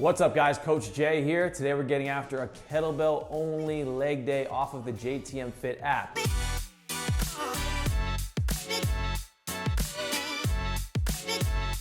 What's up guys, Coach Jay here. Today we're getting after a kettlebell only leg day off of the JTM Fit app.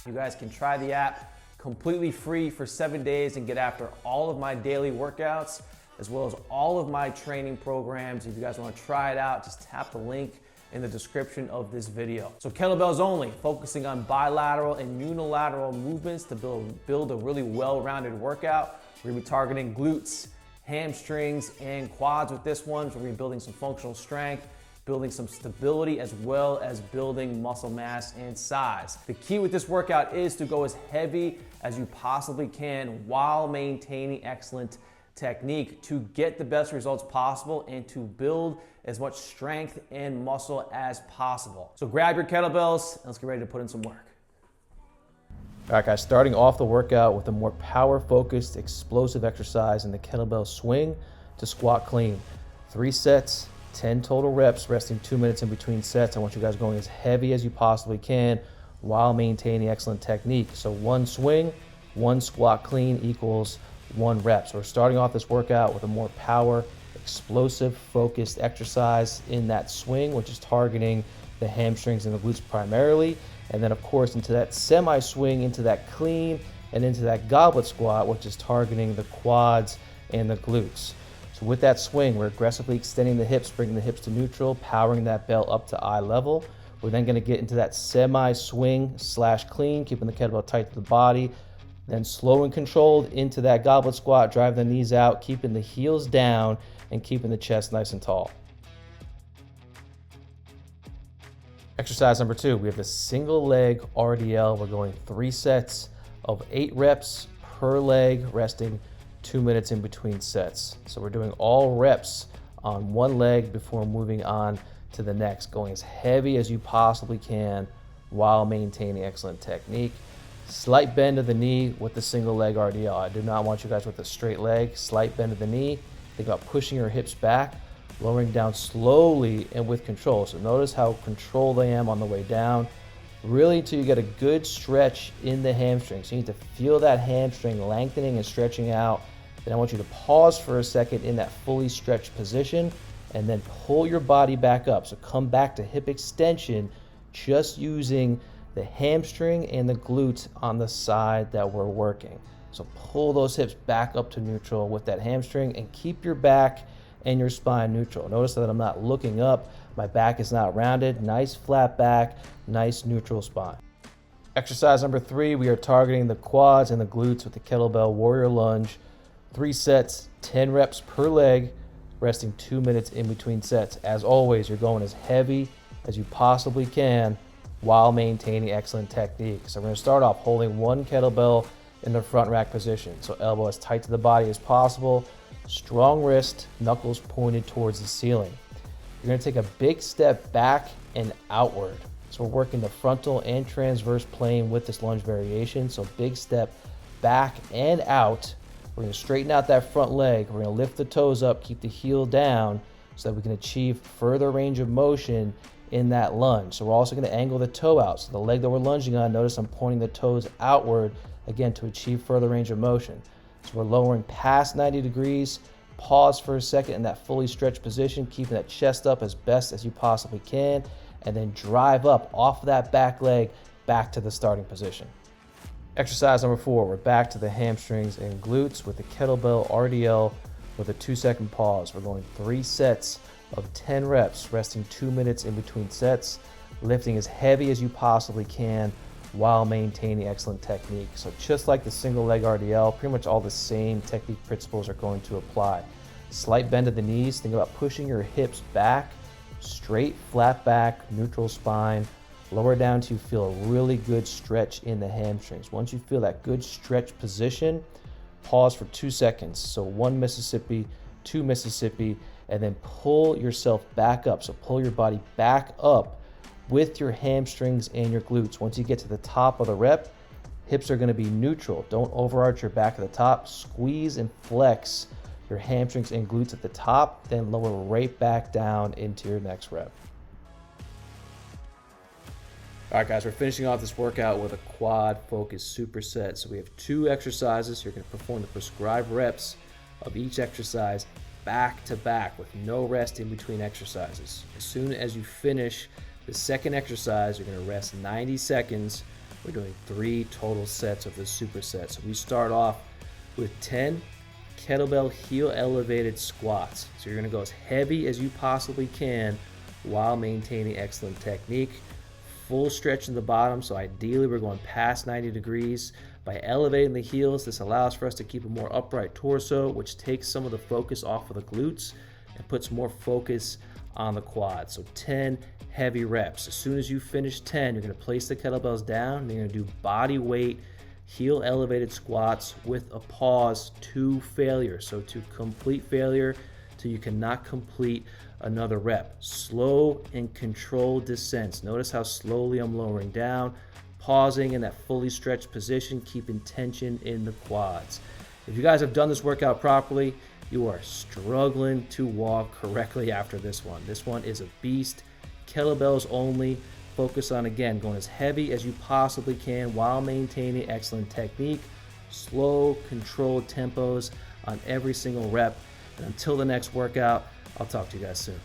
You guys can try the app completely free for 7 days and get after all of my daily workouts as well as all of my training programs. If you guys want to try it out, just tap the link in the description of this video. So kettlebells only, focusing on bilateral and unilateral movements to build a really well-rounded workout. We're gonna be targeting glutes, hamstrings, and quads with this one. So we're gonna be building some functional strength, building some stability, as well as building muscle mass and size. The key with this workout is to go as heavy as you possibly can while maintaining excellent technique to get the best results possible and to build as much strength and muscle as possible. So grab your kettlebells and let's get ready to put in some work. All right guys, starting off the workout with a more power focused explosive exercise in the kettlebell swing to squat clean. 3 sets, 10 total reps, resting 2 minutes in between sets. I want you guys going as heavy as you possibly can while maintaining excellent technique. So 1 swing, 1 squat clean equals 1 rep. So we're starting off this workout with a more power, explosive, focused exercise in that swing, which is targeting the hamstrings and the glutes primarily. And then of course into that semi-swing, into that clean, and into that goblet squat, which is targeting the quads and the glutes. So with that swing, we're aggressively extending the hips, bringing the hips to neutral, powering that belt up to eye level. We're then gonna get into that semi-swing / clean, keeping the kettlebell tight to the body. Then slow and controlled into that goblet squat, drive the knees out, keeping the heels down and keeping the chest nice and tall. Exercise number 2, we have the single leg RDL. We're going 3 sets of 8 reps per leg, resting 2 minutes in between sets. So we're doing all reps on 1 leg before moving on to the next, going as heavy as you possibly can while maintaining excellent technique. Slight bend of the knee with the single leg RDL. I do not want you guys with a straight leg. Slight bend of the knee. Think about pushing your hips back, lowering down slowly and with control. So notice how controlled I am on the way down, really until you get a good stretch in the hamstring. So you need to feel that hamstring lengthening and stretching out. Then I want you to pause for a second in that fully stretched position and then pull your body back up. So come back to hip extension, just using the hamstring and the glutes on the side that we're working. So pull those hips back up to neutral with that hamstring and keep your back and your spine neutral. Notice that I'm not looking up, my back is not rounded, nice flat back, nice neutral spine. Exercise number 3, we are targeting the quads and the glutes with the kettlebell warrior lunge. 3 sets, 10 reps per leg, resting 2 minutes in between sets. As always, you're going as heavy as you possibly can while maintaining excellent technique. So we're gonna start off holding 1 kettlebell in the front rack position. So elbow as tight to the body as possible, strong wrist, knuckles pointed towards the ceiling. You're gonna take a big step back and outward. So we're working the frontal and transverse plane with this lunge variation. So big step back and out. We're gonna straighten out that front leg. We're gonna lift the toes up, keep the heel down so that we can achieve further range of motion in that lunge. So we're also going to angle the toe out. So the leg that we're lunging on, notice I'm pointing the toes outward, again, to achieve further range of motion. So we're lowering past 90 degrees, pause for a second in that fully stretched position, keeping that chest up as best as you possibly can, and then drive up off of that back leg back to the starting position. Exercise number 4, we're back to the hamstrings and glutes with the kettlebell RDL with a 2-second pause. We're going 3 sets of 10 reps, resting 2 minutes in between sets, lifting as heavy as you possibly can while maintaining excellent technique. So just like the single leg RDL, pretty much all the same technique principles are going to apply. Slight bend of the knees, think about pushing your hips back, straight flat back, neutral spine, lower down till you feel a really good stretch in the hamstrings. Once you feel that good stretch position, pause for 2 seconds. So 1 Mississippi, 2 Mississippi, and then pull yourself back up. So pull your body back up with your hamstrings and your glutes. Once you get to the top of the rep, hips are gonna be neutral. Don't overarch your back at the top. Squeeze and flex your hamstrings and glutes at the top, then lower right back down into your next rep. All right, guys, we're finishing off this workout with a quad focus superset. So we have 2 exercises. You're going to perform the prescribed reps of each exercise back to back with no rest in between exercises. As soon as you finish the second exercise, you're going to rest 90 seconds. We're doing 3 total sets of this superset. So we start off with 10 kettlebell heel elevated squats. So you're going to go as heavy as you possibly can while maintaining excellent technique. Full stretch in the bottom, so ideally we're going past 90 degrees. By elevating the heels, this allows for us to keep a more upright torso, which takes some of the focus off of the glutes and puts more focus on the quad. So 10 heavy reps. As soon as you finish 10, you're going to place the kettlebells down and you're going to do body weight heel elevated squats with a pause to failure. So to complete failure, till you cannot complete another rep. Slow and controlled descents. Notice how slowly I'm lowering down, pausing in that fully stretched position, keeping tension in the quads. If you guys have done this workout properly, you are struggling to walk correctly after this one. This one is a beast. Kettlebells only. Focus on, again, going as heavy as you possibly can while maintaining excellent technique. Slow, controlled tempos on every single rep. And until the next workout, I'll talk to you guys soon.